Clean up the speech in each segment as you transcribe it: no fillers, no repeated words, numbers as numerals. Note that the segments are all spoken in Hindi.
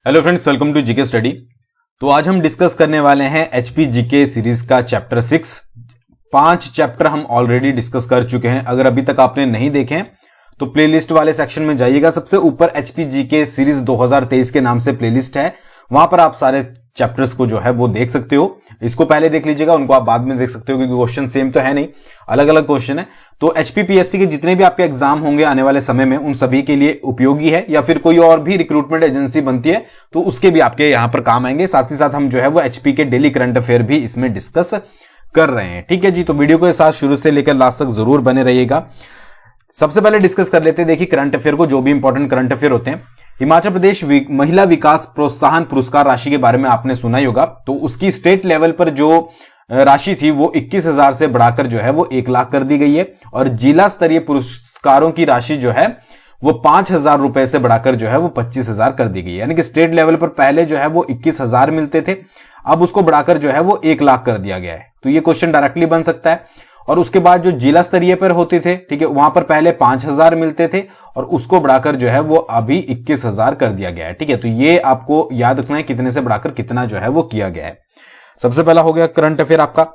Hello friends, welcome to GK study. तो आज हम डिस्कस करने वाले हैं एचपी जीके सीरीज का चैप्टर 6। 5 चैप्टर हम ऑलरेडी डिस्कस कर चुके हैं। अगर अभी तक आपने नहीं देखे तो प्लेलिस्ट वाले सेक्शन में जाइएगा। सबसे ऊपर एचपी जीके सीरीज 2023 के नाम से प्लेलिस्ट है, वहां पर आप सारे चैप्टर्स को जो है वो देख सकते हो। इसको पहले देख लीजिएगा, उनको आप बाद में देख सकते हो क्योंकि क्वेश्चन सेम तो है नहीं, अलग अलग क्वेश्चन है। तो एचपीपीएससी के जितने भी आपके एग्जाम होंगे आने वाले समय में उन सभी के लिए उपयोगी है, या फिर कोई और भी रिक्रूटमेंट एजेंसी बनती है तो उसके भी आपके यहां पर काम आएंगे। साथ ही साथ हम जो है वो एचपी के डेली करंट अफेयर भी इसमें डिस्कस कर रहे हैं। ठीक है जी, तो वीडियो के साथ शुरू से लेकर लास्ट तक जरूर बने रहिएगा। सबसे पहले डिस्कस कर लेते हैं, देखिए करंट अफेयर को, जो भी इंपॉर्टेंट करंट अफेयर होते हैं। हिमाचल प्रदेश महिला विकास प्रोत्साहन पुरस्कार राशि के बारे में आपने सुना ही होगा। तो उसकी स्टेट लेवल पर जो राशि थी वो 21,000 से बढ़ाकर जो है वो 1 लाख कर दी गई है, और जिला स्तरीय पुरस्कारों की राशि जो है वो 5,000 रुपए से बढ़ाकर जो है वो 25,000 कर दी गई है। यानी कि स्टेट लेवल पर पहले जो है वो 21,000 मिलते थे, अब उसको बढ़ाकर जो है वो 1 लाख कर दिया गया है। तो ये क्वेश्चन डायरेक्टली बन सकता है। और उसके बाद जो जिला स्तरीय पर होते थे, ठीक है, वहां पर पहले 5,000 मिलते थे और उसको बढ़ाकर जो है वो अभी 21,000 कर दिया गया है। ठीक है, तो ये आपको याद रखना है कितने से बढ़ाकर कितना जो है वो किया गया है। सबसे पहला हो गया करंट अफेयर आपका।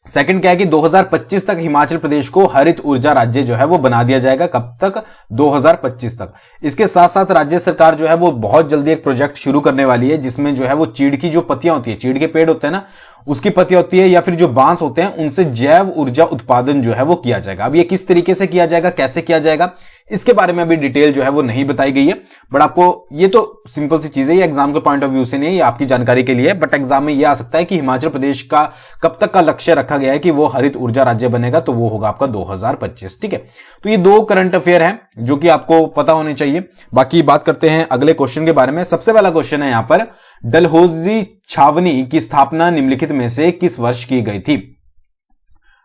सेकंड क्या है कि 2025 तक हिमाचल प्रदेश को हरित ऊर्जा राज्य जो है वो बना दिया जाएगा। कब तक? 2025 तक। इसके साथ साथ राज्य सरकार जो है वो बहुत जल्दी एक प्रोजेक्ट शुरू करने वाली है जिसमें जो है वो चीड़ की जो पत्तियां होती है, चीड़ के पेड़ होते हैं ना, उसकी पत्तियां होती है या फिर जो बांस होते हैं, उनसे जैव ऊर्जा उत्पादन जो है वो किया जाएगा। अब ये किस तरीके से किया जाएगा, कैसे किया जाएगा, इसके बारे में अभी डिटेल जो है वो नहीं बताई गई है। बट आपको ये तो सिंपल सी चीज है, ये एग्जाम के पॉइंट ऑफ व्यू से नहीं है, ये आपकी जानकारी के लिए है। बट एग्जाम में ये आ सकता है कि हिमाचल प्रदेश का कब तक का लक्ष्य रखा गया है कि वो हरित ऊर्जा राज्य बनेगा, तो वो होगा आपका 2025। ठीक है, तो ये 2 करंट अफेयर हैं जो कि आपको पता होने चाहिए। बाकी बात करते हैं अगले क्वेश्चन के बारे में। सबसे पहला क्वेश्चन है यहां पर, डलहौजी छावनी की स्थापना निम्नलिखित में से किस वर्ष की गई थी?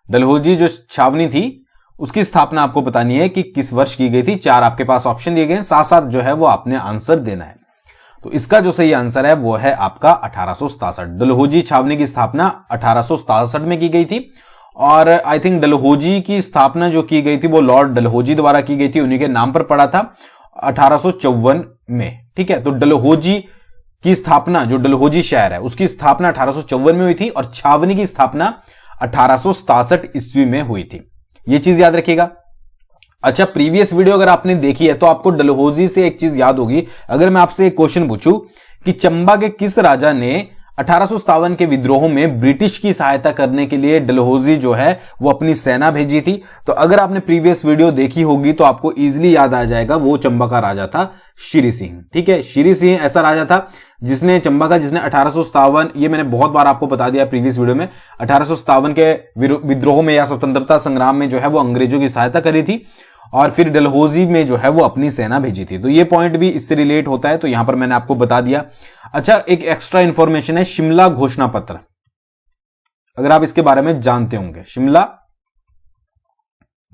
डलहौजी जो छावनी थी उसकी स्थापना आपको बतानी है कि किस वर्ष की गई थी। 4 आपके पास ऑप्शन दिए गए हैं, साथ साथ जो है वो आपने आंसर देना है। तो इसका जो सही आंसर है वो है आपका 1867। डलहौजी छावनी की स्थापना 1867 में की गई थी, और आई थिंक डलहौजी की स्थापना जो की गई थी वो लॉर्ड डलहौजी द्वारा की गई थी, उन्हीं के नाम पर पड़ा था 1854 में। ठीक है, तो डलहौजी की स्थापना, जो डलहौजी शहर है उसकी स्थापना 1854 में हुई थी, और छावनी की स्थापना 1867 ईस्वी में हुई थी। ये चीज याद रखिएगा। अच्छा, प्रीवियस वीडियो अगर आपने देखी है तो आपको डलहौजी से एक चीज याद होगी। अगर मैं आपसे एक क्वेश्चन पूछूं कि चंबा के किस राजा ने 1857 के विद्रोह में ब्रिटिश की सहायता करने के लिए डलहौजी जो है वो अपनी सेना भेजी थी, तो अगर आपने प्रीवियस वीडियो देखी होगी तो आपको इजीली याद आ जाएगा, वो चंबा का राजा था श्री सिंह। ठीक है, श्री सिंह ऐसा राजा था जिसने चंबा का, जिसने 1857, ये मैंने बहुत बार आपको बता दिया प्रीवियस वीडियो में, 1857 के विद्रोह में या स्वतंत्रता संग्राम में जो है वो अंग्रेजों की सहायता करी थी, और फिर डलहौजी में जो है वो अपनी सेना भेजी थी। तो ये पॉइंट भी इससे रिलेट होता है, तो यहां पर मैंने आपको बता दिया। अच्छा, एक एक्स्ट्रा इंफॉर्मेशन है, शिमला घोषणा पत्र, अगर आप इसके बारे में जानते होंगे। शिमला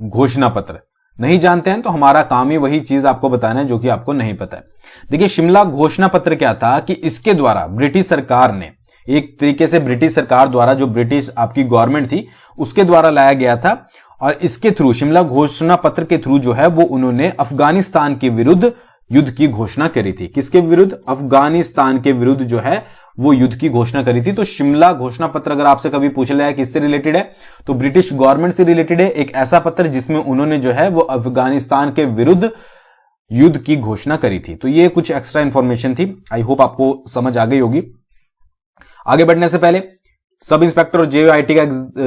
घोषणा पत्र नहीं जानते हैं तो हमारा काम ही वही चीज आपको बताना है जो कि आपको नहीं पता है। देखिए, शिमला घोषणा पत्र क्या था कि इसके द्वारा ब्रिटिश सरकार ने, एक तरीके से ब्रिटिश सरकार द्वारा, जो ब्रिटिश आपकी गवर्नमेंट थी उसके द्वारा लाया गया था, और इसके थ्रू, शिमला घोषणा पत्र के थ्रू जो है वो उन्होंने अफगानिस्तान के विरुद्ध युद्ध की घोषणा करी थी। किसके विरुद्ध? अफगानिस्तान के विरुद्ध जो है वो युद्ध की घोषणा करी थी। तो शिमला घोषणा पत्र अगर आपसे कभी पूछ लिया है किससे रिलेटेड है, तो ब्रिटिश गवर्नमेंट से रिलेटेड है। एक ऐसा पत्र जिसमें उन्होंने जो है वो अफगानिस्तान के विरुद्ध युद्ध की घोषणा करी थी। तो ये कुछ एक्स्ट्रा इंफॉर्मेशन थी, आई होप आपको समझ आ गई होगी। आगे बढ़ने से पहले सब इंस्पेक्टर और जेयूआईटी का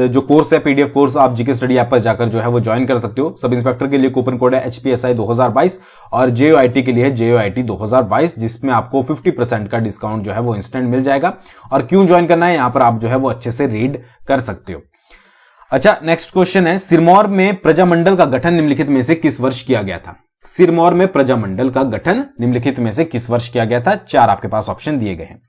जो कोर्स है, पीडीएफ कोर्स, आप जीके स्टडी ऐप पर जाकर जो है वो ज्वाइन कर सकते हो। सब इंस्पेक्टर के लिए कूपन कोड है HPSI 2022, और जेयूआईटी के लिए है JUIT 2022, जिसमें आपको 50% का डिस्काउंट जो है वो इंस्टेंट मिल जाएगा। और क्यों ज्वाइन करना है, यहां पर आप जो है वो अच्छे से रीड कर सकते हो। अच्छा, नेक्स्ट क्वेश्चन है, सिरमौर में प्रजामंडल का गठन निम्नलिखित में से किस वर्ष किया गया था? सिरमौर में प्रजामंडल का गठन निम्नलिखित में से किस वर्ष किया गया था? 4 आपके पास ऑप्शन दिए गए हैं।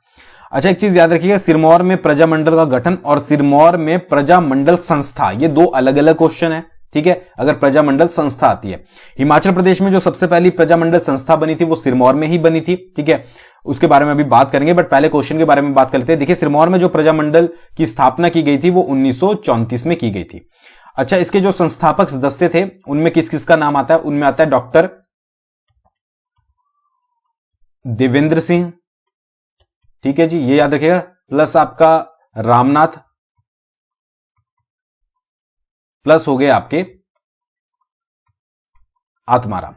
अच्छा, एक चीज याद रखिएगा, सिरमौर में प्रजामंडल का गठन और सिरमौर में प्रजामंडल संस्था, ये 2 अलग अलग क्वेश्चन है। ठीक है, अगर प्रजामंडल संस्था आती है, हिमाचल प्रदेश में जो सबसे पहली प्रजामंडल संस्था बनी थी वो सिरमौर में ही बनी थी। ठीक है, उसके बारे में अभी बात करेंगे, बट पहले क्वेश्चन के बारे में बात कर लेते हैं। देखिए, सिरमौर में जो प्रजामंडल की स्थापना की गई थी वो 1934 में की गई थी। अच्छा, इसके जो संस्थापक सदस्य थे उनमें किस किस का नाम आता है? उनमें आता है डॉक्टर देवेंद्र सिंह, ठीक है जी, ये याद रखिएगा, प्लस आपका रामनाथ, प्लस हो गए आपके आत्माराम।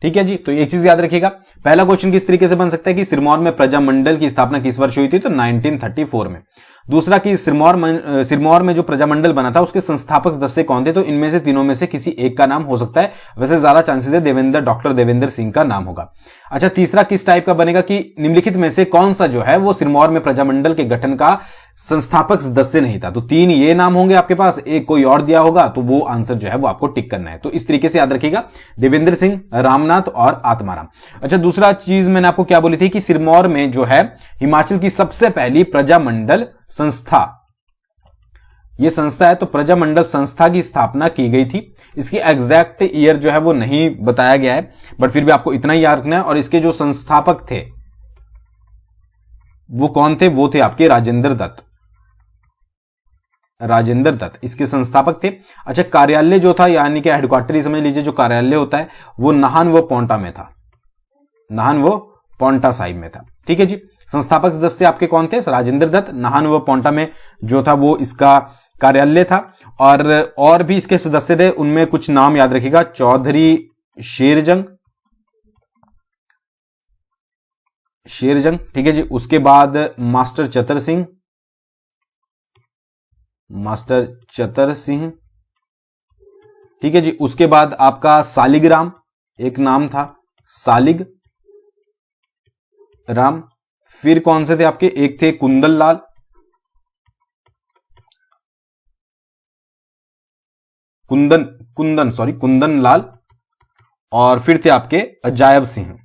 ठीक है जी, तो एक चीज याद रखिएगा, पहला क्वेश्चन किस तरीके से बन सकता है कि सिरमौर में प्रजामंडल की स्थापना किस वर्ष हुई थी, तो 1934 में। दूसरा कि सिरमौर में जो प्रजामंडल बना था उसके संस्थापक सदस्य कौन थे, तो इनमें से तीनों में से किसी एक का नाम हो सकता है, वैसे ज्यादा चांसेस है डॉक्टर देवेंद्र सिंह का नाम होगा। अच्छा, तीसरा किस टाइप का बनेगा कि निम्नलिखित में से कौन सा जो है वो सिरमौर में प्रजामंडल के गठन का संस्थापक सदस्य नहीं था, तो तीन ये नाम होंगे आपके पास, एक कोई और दिया होगा, तो वो आंसर जो है वो आपको टिक करना है। तो इस तरीके से याद रखिएगा, देवेंद्र सिंह, रामनाथ और आत्माराम। अच्छा, दूसरा चीज मैंने आपको क्या बोली थी कि सिरमौर में जो है हिमाचल की सबसे पहली प्रजामंडल संस्था, ये संस्था है, तो प्रजामंडल संस्था की स्थापना की गई थी। इसकी एग्जैक्ट ईयर जो है वो नहीं बताया गया है, बट फिर भी आपको इतना ही याद रखना है। और इसके जो संस्थापक थे वो कौन थे, वो थे आपके राजेंद्र दत्त, राजेंद्र दत्त इसके संस्थापक थे। अच्छा, कार्यालय जो था यानी कि हेडक्वार्टर समझ लीजिए, जो कार्यालय होता है वो नाहन व पोंटा में था, नाहन व पोंटा साहिब में था। ठीक है जी, संस्थापक सदस्य आपके कौन थे, राजेंद्र दत्त, नाहन व पोंटा में जो था वो इसका कार्यालय था। और भी इसके सदस्य थे, उनमें कुछ नाम याद रखिएगा, चौधरी शेरजंग, ठीक है जी, उसके बाद मास्टर चतर सिंह, ठीक है जी, उसके बाद आपका सालिग्राम एक नाम था, सालिग राम। फिर कौन से थे आपके, एक थे कुंदन लाल, और फिर थे आपके अजायब सिंह।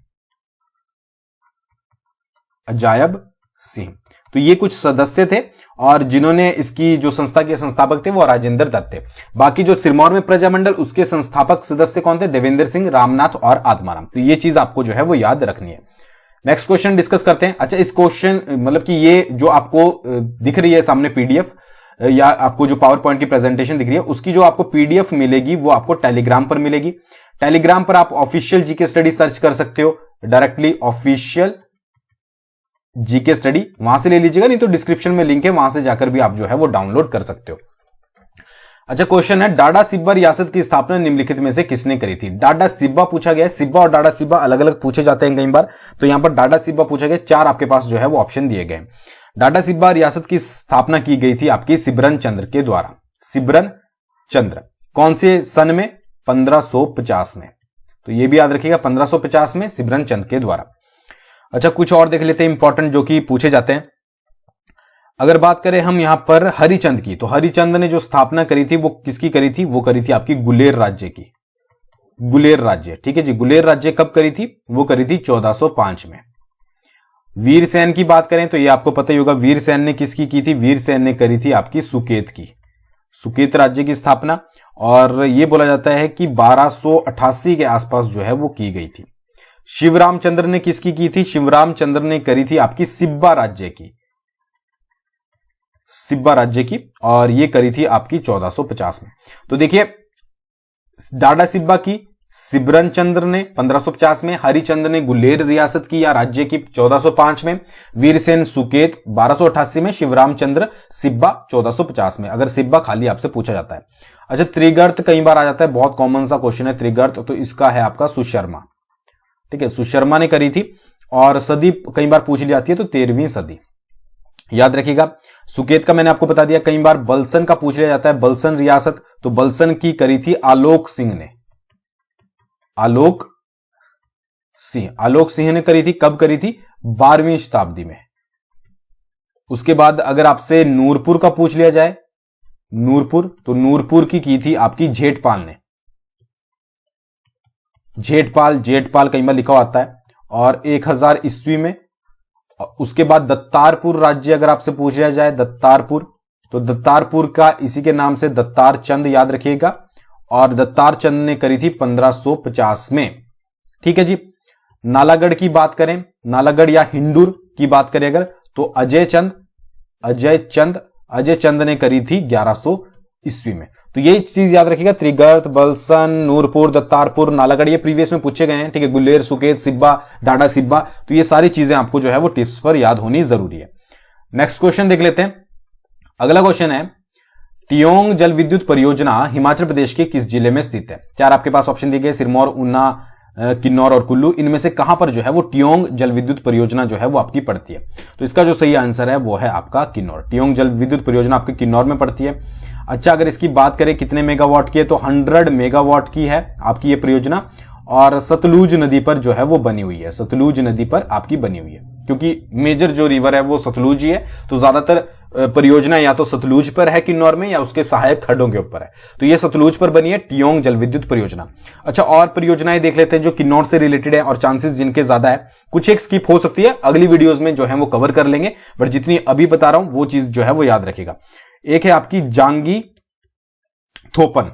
तो ये कुछ सदस्य थे, और जिन्होंने इसकी जो संस्था के संस्थापक थे वो राजेंद्र दत्त थे। बाकी जो सिरमौर में प्रजामंडल उसके संस्थापक सदस्य कौन थे, देवेंद्र सिंह, रामनाथ और आत्माराम। तो ये चीज आपको जो है वो याद रखनी है। नेक्स्ट क्वेश्चन डिस्कस करते हैं। अच्छा, इस क्वेश्चन मतलब कि ये जो आपको दिख रही है सामने पीडीएफ, या आपको जो पावर पॉइंट की प्रेजेंटेशन दिख रही है उसकी जो आपको पीडीएफ मिलेगी वो आपको टेलीग्राम पर मिलेगी। टेलीग्राम पर आप ऑफिशियल जीके स्टडी सर्च कर सकते हो, डायरेक्टली ऑफिशियल जीके स्टडी वहां से ले लीजिएगा, नहीं तो डिस्क्रिप्शन में लिंक है, वहां से जाकर भी आप जो है वो डाउनलोड कर सकते हो। अच्छा, क्वेश्चन है, डाडा सिब्बा रियासत की स्थापना निम्नलिखित में से किसने करी थी। डाडा सिब्बा पूछा गया है, सिब्बा और डाडा सिब्बा अलग अलग पूछे जाते हैं कई बार, तो यहां पर डाडा सिब्बा पूछा गया। चार आपके पास जो है वो ऑप्शन दिए गए। डाडा सिब्बा रियासत की स्थापना की गई थी आपकी सिबरन चंद्र के द्वारा। सिबरन चंद्र कौन से सन में, 1550 में। तो ये भी याद रखिएगा, 1550 में सिबरन चंद्र के द्वारा। अच्छा, कुछ और देख लेते हैं इंपॉर्टेंट जो कि पूछे जाते हैं। अगर बात करें हम यहां पर हरिचंद की, तो हरिचंद ने जो स्थापना करी थी वो किसकी करी थी, वो करी थी आपकी गुलेर राज्य की, गुलेर राज्य। ठीक है जी, गुलेर राज्य कब करी थी, वो करी थी 1405 में। वीरसेन की बात करें तो ये आपको पता ही होगा, वीरसेन ने किसकी की थी, वीरसेन ने करी थी आपकी सुकेत की, सुकेत राज्य की स्थापना, और ये बोला जाता है कि 1288 के आसपास जो है वो की गई थी। शिवरामचंद्र ने किसकी की थी, शिवरामचंद्र ने करी थी आपकी सिब्बा राज्य की, सिब्बा राज्य की, और ये करी थी आपकी 1450 में। तो देखिए, डाडा सिब्बा की सिबरन चंद्र ने 1550 में, हरिचंद्र ने गुलेर रियासत की या राज्य की 1405 में, वीरसेन सुकेत 1288 में, शिवरामचंद्र सिब्बा 1450 में। अगर सिब्बा खाली आपसे पूछा जाता है। अच्छा, त्रिगर्त कई बार आ जाता है, बहुत कॉमन सा क्वेश्चन है त्रिगर्त, तो इसका है आपका सुशर्मा। ठीक है, सुशर्मा ने करी थी, और सदी कई बार पूछ ली जाती है, तो 13वीं सदी याद रखिएगा। सुकेत का मैंने आपको बता दिया, कई बार बलसन का पूछ लिया जाता है, बलसन रियासत, तो बलसन की करी थी आलोक सिंह ने, आलोक सिंह ने करी थी। कब करी थी, 12वीं शताब्दी में। उसके बाद अगर आपसे नूरपुर का पूछ लिया जाए, नूरपुर, तो नूरपुर की थी आपकी जेठपाल ने, जेठपाल कई बार लिखा आता है, और 1000 ईस्वी में। उसके बाद दत्तारपुर राज्य अगर आपसे पूछ लिया जाए, दत्तारपुर, तो दत्तारपुर का इसी के नाम से दत्तार चंद याद रखिएगा, और दत्तार चंद ने करी थी 1550 में। ठीक है जी। नालागढ़ की बात करें, नालागढ़ या हिंडूर की बात करें अगर, तो अजय चंद ने करी थी ईस्वी में। तो ये चीज याद रखिएगा, त्रिगर्त, बलसन, नूरपुर, दत्तारपुर, नालागढ़, ये प्रीवियस में पूछे गए हैं, ठीक है। गुलेर, सुकेत, सिब्बा, डाडा सिब्बा, तो ये सारी चीजें आपको जो है वो टिप्स पर याद होनी जरूरी है। नेक्स्ट क्वेश्चन देख लेते हैं। अगला क्वेश्चन है, टियोंग जल विद्युत परियोजना हिमाचल प्रदेश के किस जिले में स्थित है? चार आपके पास ऑप्शन दिए गए, सिरमौर, ऊना, किन्नौर और कुल्लू। इनमें से कहां पर जो है वो टियोंग जल विद्युत परियोजना जो है वो आपकी पड़ती है? तो इसका जो सही आंसर है वो है आपका किन्नौर। टियोंग जल विद्युत परियोजना आपके किन्नौर में पड़ती है। अच्छा, अगर इसकी बात करें कितने मेगावाट की है, तो 100 मेगावाट की है आपकी ये परियोजना, और सतलुज नदी पर जो है वो बनी हुई है। सतलुज नदी पर आपकी बनी हुई है, क्योंकि मेजर जो रिवर है वो सतलुज ही है, तो ज्यादातर परियोजना या तो सतलुज पर है किन्नौर में, या उसके सहायक खड्डों के ऊपर है। तो ये सतलुज पर बनी है टियोंग जल विद्युत परियोजना। अच्छा, और परियोजनाएं देख लेते हैं जो किन्नौर से रिलेटेड है और चांसेस जिनके ज्यादा है। कुछ एक स्किप हो सकती है, अगली वीडियोस में जो है वो कवर कर लेंगे, बट जितनी अभी बता रहा हूं वो चीज जो है वो याद रखेगा। एक है आपकी जांगी थोपन,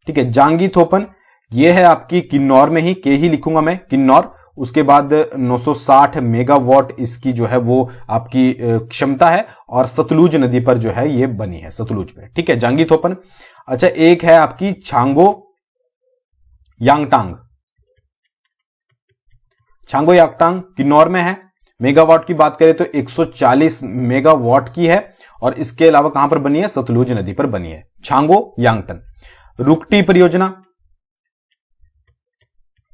ठीक है, जांगी थोपन, ये है आपकी किन्नौर में ही, के ही लिखूंगा मैं, किन्नौर। उसके बाद 960 मेगावाट इसकी जो है वो आपकी क्षमता है, और सतलुज नदी पर जो है ये बनी है, सतलुज पे, ठीक है, जांगी थोपन। अच्छा, एक है आपकी छांगो यांगटांग, छांगो यांगटांग किन्नौर में है। मेगावाट की बात करें तो 140 मेगावाट की है, और इसके अलावा कहां पर बनी है? सतलुज नदी पर बनी है, छांगो यांगटन। रुकटी परियोजना,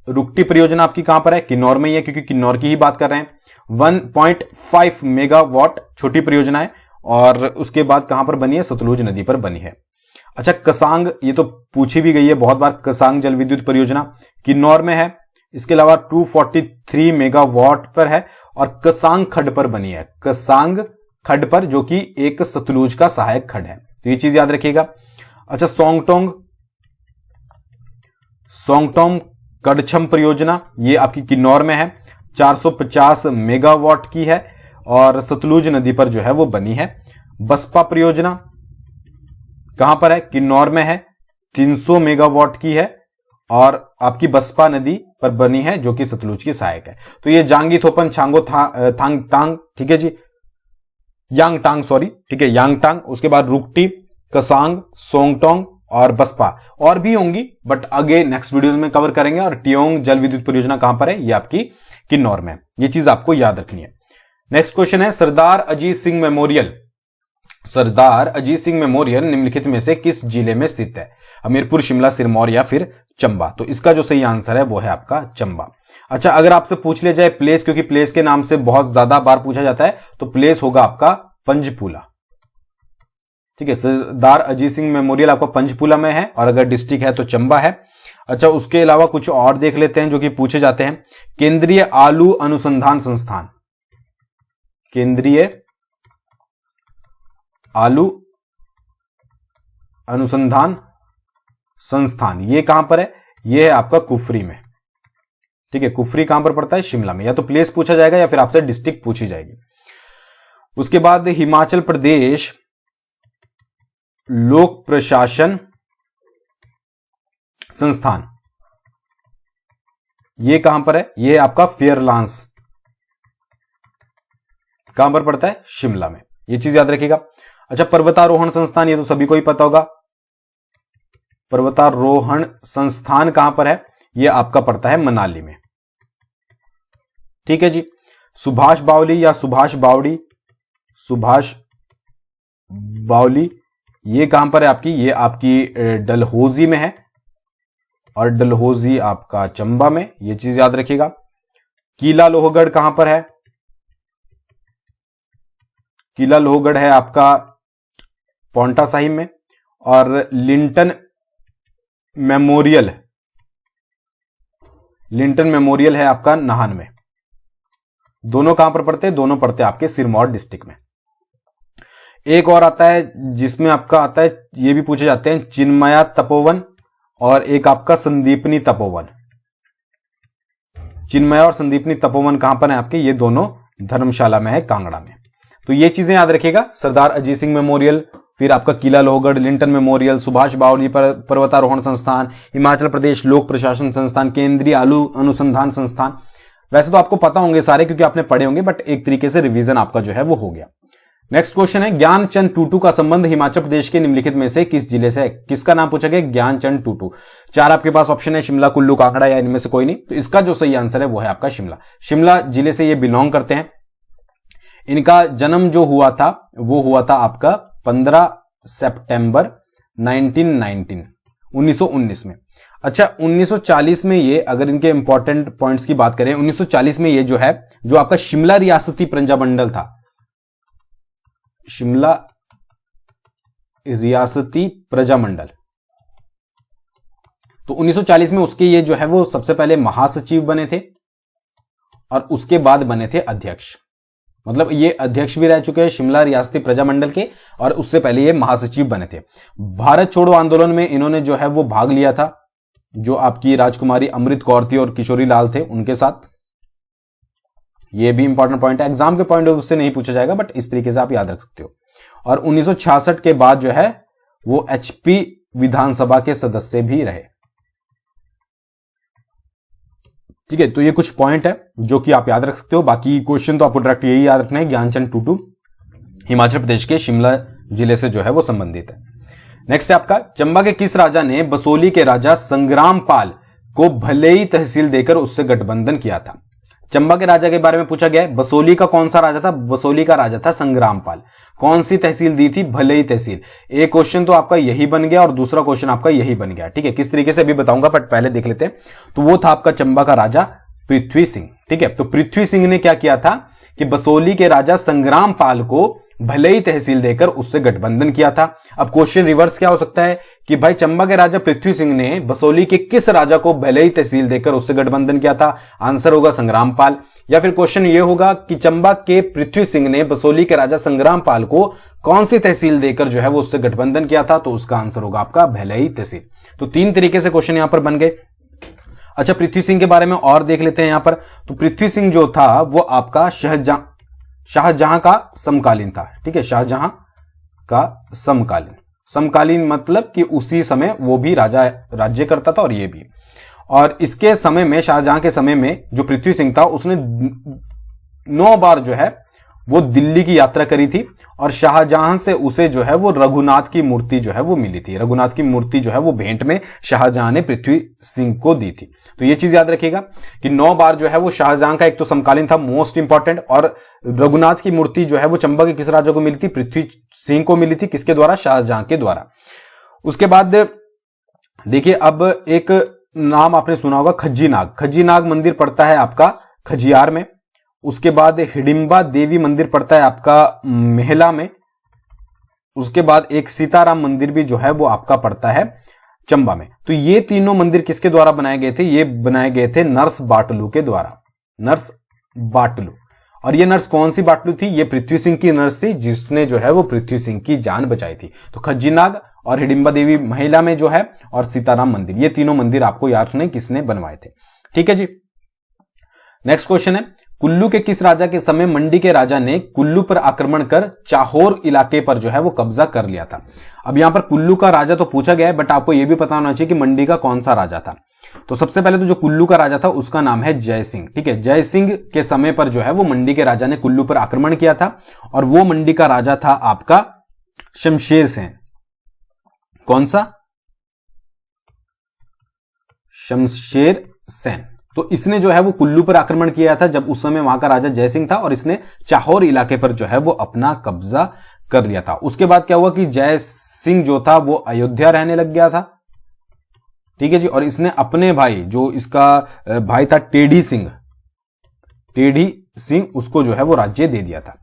रुकटी परियोजना आपकी कहां पर है? किन्नौर में ही है, क्योंकि किन्नौर की ही बात कर रहे हैं। 1.5 मेगावाट छोटी परियोजना है, और उसके बाद कहां पर बनी है? सतलुज नदी पर बनी है। अच्छा, कसांग, ये तो पूछी भी गई है बहुत बार, कसांग जल विद्युत परियोजना किन्नौर में है। इसके अलावा 243 मेगावाट पर है, और कसांग खड्ड पर बनी है, कसांग खड्ड पर, जो कि एक सतलुज का सहायक खड्ड है, तो ये चीज याद रखिएगा। अच्छा, सोंगटोंग कड़छम परियोजना, ये आपकी किन्नौर में है, 450 मेगावाट की है, और सतलुज नदी पर जो है वो बनी है। बसपा परियोजना कहां पर है? किन्नौर में है, 300 मेगावाट की है, और आपकी बसपा नदी पर बनी है, जो कि सतलुज की सहायक है। तो ये जांगी थोपन, छांगो थांगटांग, ठीक है जी, यांगटांग, सॉरी, ठीक है, यांगटांग। उसके बाद रुकटी, कसांग, सोंगटोंग और बसपा, और भी होंगी, बट आगे नेक्स्ट वीडियोस में कवर करेंगे। और टियोंग जल विद्युत परियोजना कहां पर है? ये आपकी किन्नौर में, ये चीज आपको याद रखनी है। नेक्स्ट क्वेश्चन है, सरदार अजीत सिंह मेमोरियल, सरदार अजीत सिंह मेमोरियल निम्नलिखित में से किस जिले में स्थित है? हमीरपुर, शिमला, सिरमौर या फिर चंबा? तो इसका जो सही आंसर है वो है आपका चंबा। अच्छा, अगर आपसे पूछ लिया जाए प्लेस, क्योंकि प्लेस के नाम से बहुत ज्यादा बार पूछा जाता है, तो प्लेस होगा आपका पंचपूला, ठीक है। सरदार अजीत सिंह मेमोरियल आपका पंचपूला में है, और अगर डिस्ट्रिक्ट है तो चंबा है। अच्छा, उसके अलावा कुछ और देख लेते हैं जो कि पूछे जाते हैं। केंद्रीय आलू अनुसंधान संस्थान, केंद्रीय आलू अनुसंधान संस्थान, ये कहां पर है? ये है आपका कुफरी में, ठीक है। कुफरी कहां पर पड़ता है? शिमला में। या तो प्लेस पूछा जाएगा या फिर आपसे डिस्ट्रिक्ट पूछी जाएगी। उसके बाद हिमाचल प्रदेश लोक प्रशासन संस्थान, ये कहां पर है? ये आपका फेयरलांस, कहां पर पड़ता है? शिमला में, ये चीज याद रखिएगा। अच्छा, पर्वतारोहण संस्थान, ये तो सभी को ही पता होगा, पर्वतारोहण संस्थान कहां पर है? ये आपका पड़ता है मनाली में, ठीक है जी। सुभाष बावली या सुभाष बावड़ी, सुभाष बावली, ये कहां पर है आपकी? ये आपकी डलहौजी में है, और डलहौजी आपका चंबा में, ये चीज याद रखिएगा। किला लोहगढ़ कहां पर है? किला लोहगढ़ है आपका पोंटा साहिब में, और लिंटन मेमोरियल, लिंटन मेमोरियल है आपका नाहन में। दोनों कहां पर पड़ते हैं? दोनों पड़ते हैं आपके सिरमौर डिस्ट्रिक्ट में। एक और आता है जिसमें आपका आता है, ये भी पूछे जाते हैं, चिन्मया तपोवन, और एक आपका संदीपनी तपोवन। चिन्मया और संदीपनी तपोवन कहां पर है आपके? ये दोनों धर्मशाला में है, कांगड़ा में। तो ये चीजें याद रखिएगा, सरदार अजीत सिंह मेमोरियल, फिर आपका किला लोहगढ़, लिंटन मेमोरियल, सुभाष बावली पर्वतारोहण संस्थान, हिमाचल प्रदेश लोक प्रशासन संस्थान, केंद्रीय आलू अनुसंधान संस्थान। वैसे तो आपको पता होंगे सारे, क्योंकि आपने पढ़े होंगे, बट एक तरीके से रिवीजन आपका जो है वो हो गया। नेक्स्ट क्वेश्चन है, ज्ञानचंद टूटू का संबंध हिमाचल प्रदेश के निम्नलिखित में से किस जिले से है? किसका नाम पूछा गया? ज्ञानचंद टूटू। चार आपके पास ऑप्शन है, शिमला, कुल्लू, कांगड़ा या इनमें से कोई नहीं। तो इसका जो सही आंसर है वो है आपका शिमला। शिमला जिले से ये बिलोंग करते हैं। इनका जन्म जो हुआ था वो हुआ था आपका 15 सितंबर 1919 में। अच्छा, 1940 में ये, अगर इनके इंपॉर्टेंट पॉइंट्स की बात करें, 1940 में ये जो है, जो आपका शिमला रियासती प्रजामंडल था, शिमला रियासती प्रजामंडल, तो 1940 में उसके ये जो है वो सबसे पहले महासचिव बने थे और उसके बाद बने थे अध्यक्ष। मतलब ये अध्यक्ष भी रह चुके हैं शिमला रियासती प्रजामंडल के, और उससे पहले ये महासचिव बने थे। भारत छोड़ो आंदोलन में इन्होंने जो है वो भाग लिया था, जो आपकी राजकुमारी अमृत कौर थी और किशोरी लाल थे उनके साथ। ये भी इंपॉर्टेंट पॉइंट है, एग्जाम के पॉइंट उससे नहीं पूछा जाएगा, बट इस तरीके से आप याद रख सकते हो। और 1966 के बाद जो है वो एचपी विधानसभा के सदस्य भी रहे। ठीक है, तो ये कुछ पॉइंट है जो कि आप याद रख सकते हो। बाकी क्वेश्चन तो आपको डायरेक्ट यही याद रखना है, ज्ञानचंद टूटू हिमाचल प्रदेश के शिमला जिले से जो है वो संबंधित है। नेक्स्ट है आपका, चंबा के किस राजा ने बसोली के राजा संग्रामपाल को भलेई तहसील देकर उससे गठबंधन किया था? चंबा के राजा के बारे में पूछा गया है। बसोली का कौन सा राजा था? बसोली का राजा था संग्रामपाल। कौन सी तहसील दी थी? भलेई तहसील। एक क्वेश्चन तो आपका यही बन गया और दूसरा क्वेश्चन आपका यही बन गया। ठीक है, किस तरीके से अभी बताऊंगा, बट पहले देख लेते हैं। तो वो था आपका चंबा का राजा पृथ्वी सिंह। ठीक है, तो पृथ्वी सिंह ने क्या किया था कि बसोली के राजा संग्रामपाल को भलेई तहसील देकर उससे गठबंधन किया था। अब क्वेश्चन रिवर्स क्या हो सकता है कि भाई चंबा के राजा पृथ्वी सिंह ने बसोली के किस राजा को भलेई तहसील देकर उससे गठबंधन किया था? आंसर होगा संग्रामपाल। या फिर क्वेश्चन ये होगा कि चंबा के पृथ्वी सिंह ने बसोली के राजा संग्रामपाल को कौन सी तहसील देकर जो है वो उससे गठबंधन किया था? तो उसका आंसर होगा आपका भलेई तहसील। तो तीन तरीके से क्वेश्चन यहां पर बन गए। अच्छा, पृथ्वी सिंह के बारे में और देख लेते हैं यहां पर। तो पृथ्वी सिंह जो था वो आपका शाहजहां का समकालीन था। ठीक है, शाहजहां का समकालीन मतलब कि उसी समय वो भी राज्य करता था और ये भी। और इसके समय में, शाहजहां के समय में जो पृथ्वी सिंह था उसने 9 बार जो है वो दिल्ली की यात्रा करी थी और शाहजहां से उसे जो है वो रघुनाथ की मूर्ति जो है वो मिली थी। रघुनाथ की मूर्ति जो है वो भेंट में शाहजहां ने पृथ्वी सिंह को दी थी। तो ये चीज याद रखिएगा कि 9 बार जो है वो शाहजहां का एक तो समकालीन था, मोस्ट इंपॉर्टेंट, और रघुनाथ की मूर्ति जो है वो चंबा के किस राजा को मिली थी? पृथ्वी सिंह को मिली थी। किसके द्वारा? शाहजहां के द्वारा। उसके बाद देखिए, अब एक नाम आपने सुना होगा, खज्जीनाग। खज्जीनाग मंदिर पड़ता है आपका खजियार में। उसके बाद हिडिंबा देवी मंदिर पड़ता है आपका मेहला में। उसके बाद एक सीताराम मंदिर भी जो है वो आपका पड़ता है चंबा में। तो ये तीनों मंदिर किसके द्वारा बनाए गए थे? ये बनाए गए थे नर्स बाटलू के द्वारा। नर्स बाटलू। और ये नर्स कौन सी बाटलू थी? ये पृथ्वी सिंह की नर्स थी जिसने जो है वो पृथ्वी सिंह की जान बचाई थी। तो खज्जीनाग और हिडिंबा देवी महिला में जो है, और सीताराम मंदिर, ये तीनों मंदिर आपको याद रखने किसने बनवाए थे। ठीक है जी। नेक्स्ट क्वेश्चन है, कुल्लू के किस राजा के समय मंडी के राजा ने कुल्लू पर आक्रमण कर चाहोर इलाके पर जो है वो कब्जा कर लिया था? अब यहां पर कुल्लू का राजा तो पूछा गया है, बट आपको यह भी पता होना चाहिए कि मंडी का कौन सा राजा था। तो सबसे पहले तो जो कुल्लू का राजा था उसका नाम है जय सिंह। ठीक है, जय सिंह के समय पर जो है वो मंडी के राजा ने कुल्लू पर आक्रमण किया था और वो मंडी का राजा था आपका शमशेर सेन। कौन सा? शमशेर सेन। तो इसने जो है वो कुल्लू पर आक्रमण किया था जब उस समय वहां का राजा जय सिंह था, और इसने चाहोर इलाके पर जो है वो अपना कब्जा कर लिया था। उसके बाद क्या हुआ कि जय सिंह जो था वो अयोध्या रहने लग गया था। ठीक है जी, और इसने अपने भाई, जो इसका भाई था टेढ़ी सिंह, उसको जो है वो राज्य दे दिया था।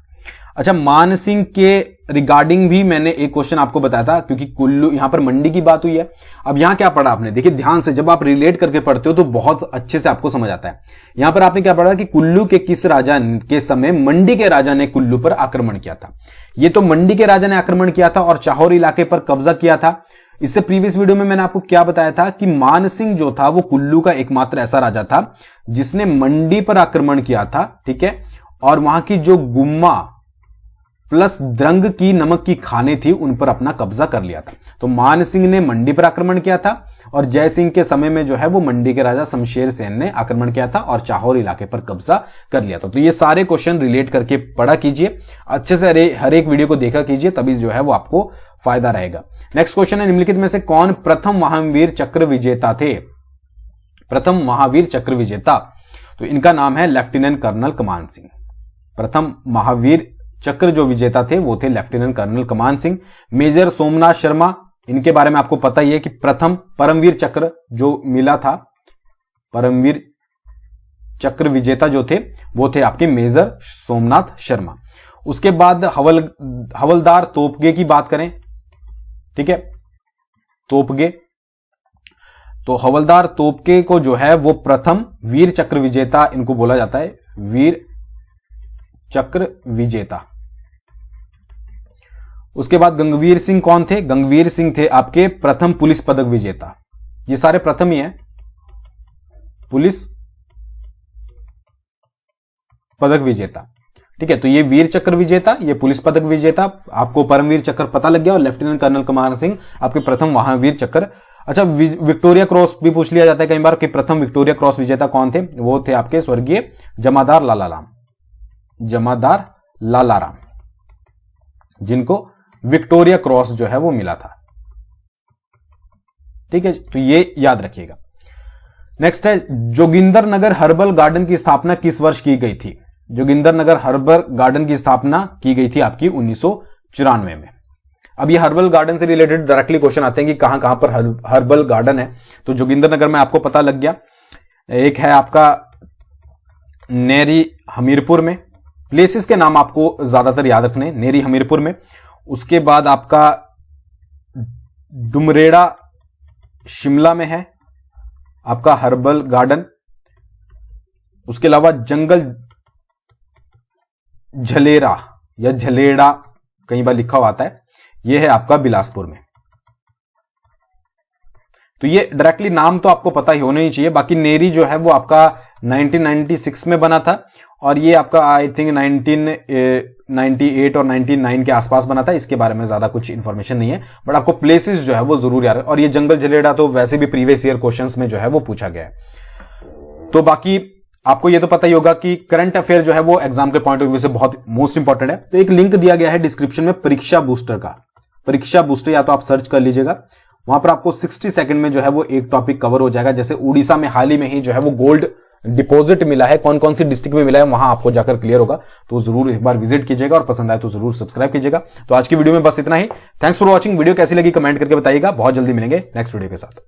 अच्छा, मान सिंह के रिगार्डिंग भी मैंने एक क्वेश्चन आपको बताया था, क्योंकि कुल्लू, यहां पर मंडी की बात हुई है। अब यहां क्या पढ़ा आपने? देखिए ध्यान से, जब आप रिलेट करके पढ़ते हो तो बहुत अच्छे से आपको समझ आता है। यहां पर आपने क्या पढ़ा कि कुल्लू के किस राजा के समय मंडी के राजा ने कुल्लू पर आक्रमण किया था? ये तो मंडी के राजा ने आक्रमण किया था और चाहोर इलाके पर कब्जा किया था। इससे प्रीवियस वीडियो में मैंने आपको क्या बताया था कि मान सिंह जो था वो कुल्लू का एकमात्र ऐसा राजा था जिसने मंडी पर आक्रमण किया था। ठीक है, और वहां की जो गुम्मा प्लस द्रंग की नमक की खानें थी उन पर अपना कब्जा कर लिया था। तो मान सिंह ने मंडी पर आक्रमण किया था और जय सिंह के समय में जो है वो मंडी के राजा शमशेर सेन ने आक्रमण किया था और चाहौर इलाके पर कब्जा कर लिया था। तो ये सारे क्वेश्चन रिलेट करके पढ़ा कीजिए, अच्छे से हर एक वीडियो को देखा कीजिए, तभी जो है वो आपको फायदा रहेगा। नेक्स्ट क्वेश्चन है, निम्नलिखित में से कौन प्रथम महावीर चक्र विजेता थे? प्रथम महावीर चक्र विजेता, तो इनका नाम है लेफ्टिनेंट कर्नल कमान सिंह। प्रथम महावीर चक्र जो विजेता थे वो थे लेफ्टिनेंट कर्नल कमान सिंह। मेजर सोमनाथ शर्मा, इनके बारे में आपको पता ही है कि प्रथम परमवीर चक्र जो मिला था, परमवीर चक्र विजेता जो थे वो थे आपके मेजर सोमनाथ शर्मा। उसके बाद हवलदार तोपगे की बात करें, ठीक है, तोपगे, तो हवलदार तोपगे को जो है वो प्रथम वीर चक्र विजेता इनको बोला जाता है, वीर चक्र विजेता। उसके बाद गंगवीर सिंह कौन थे? गंगवीर सिंह थे आपके प्रथम पुलिस पदक विजेता। ये सारे प्रथम ही हैं, पुलिस पदक विजेता, ठीक है। तो ये वीर चक्र विजेता, ये पुलिस पदक विजेता, आपको परमवीर चक्र पता लग गया, और लेफ्टिनेंट कर्नल कमान सिंह आपके प्रथम महावीर चक्र। अच्छा, विक्टोरिया क्रॉस भी पूछ लिया जाता है कई बार कि प्रथम विक्टोरिया क्रॉस विजेता कौन थे? वो थे आपके स्वर्गीय जमादार लालाराम, जमादार लालाराम, जिनको विक्टोरिया क्रॉस जो है वो मिला था, ठीक है। तो ये याद रखिएगा। नेक्स्ट है, जोगिंदर नगर हर्बल गार्डन की स्थापना किस वर्ष की गई थी? जोगिंदर नगर हर्बल गार्डन की स्थापना की गई थी आपकी 1994 में। अब ये हर्बल गार्डन से रिलेटेड डायरेक्टली क्वेश्चन आते हैं कि कहां कहां पर हर्बल गार्डन है। तो जोगिंदर नगर में आपको पता लग गया, एक है आपका नेरी हमीरपुर में, प्लेसेस के नाम आपको ज्यादातर याद रखने, नेरी हमीरपुर में। उसके बाद आपका डुमरेड़ा शिमला में है आपका हर्बल गार्डन। उसके अलावा जंगल झलेरा या झलेड़ा कई बार लिखा हुआ आता है, यह है आपका बिलासपुर में। तो ये डायरेक्टली नाम तो आपको पता ही होना ही चाहिए। बाकी नेरी जो है वो आपका 1996 में बना था, और ये आपका आई थिंक 1998 और 99 के आसपास बना था। इसके बारे में ज्यादा कुछ इंफॉर्मेशन नहीं है, बट आपको प्लेसेस जो है वो जरूर याद है। और ये जंगल झलेड़ा तो वैसे भी प्रीवियस ईयर क्वेश्चंस में जो है वो पूछा गया है। तो बाकी आपको ये तो पता ही होगा कि करंट अफेयर जो है वो एग्जाम के पॉइंट ऑफ व्यू से बहुत मोस्ट इंपॉर्टेंट है। तो एक लिंक दिया गया है डिस्क्रिप्शन में परीक्षा बूस्टर का, परीक्षा बूस्टर या तो आप सर्च कर लीजिएगा, वहां पर आपको 60 सेकंड में जो है वो एक टॉपिक कवर हो जाएगा। जैसे उड़ीसा में हाल ही में ही जो है वो गोल्ड डिपॉजिट मिला है, कौन कौन सी डिस्ट्रिक्ट में मिला है वहां आपको जाकर क्लियर होगा। तो जरूर एक बार विजिट कीजिएगा, और पसंद आए तो जरूर सब्सक्राइब कीजिएगा। तो आज की वीडियो में बस इतना ही। Thanks for watching. वीडियो कैसी लगी कमेंट करके बताइएगा। बहुत जल्दी मिलेंगे नेक्स्ट वीडियो के साथ।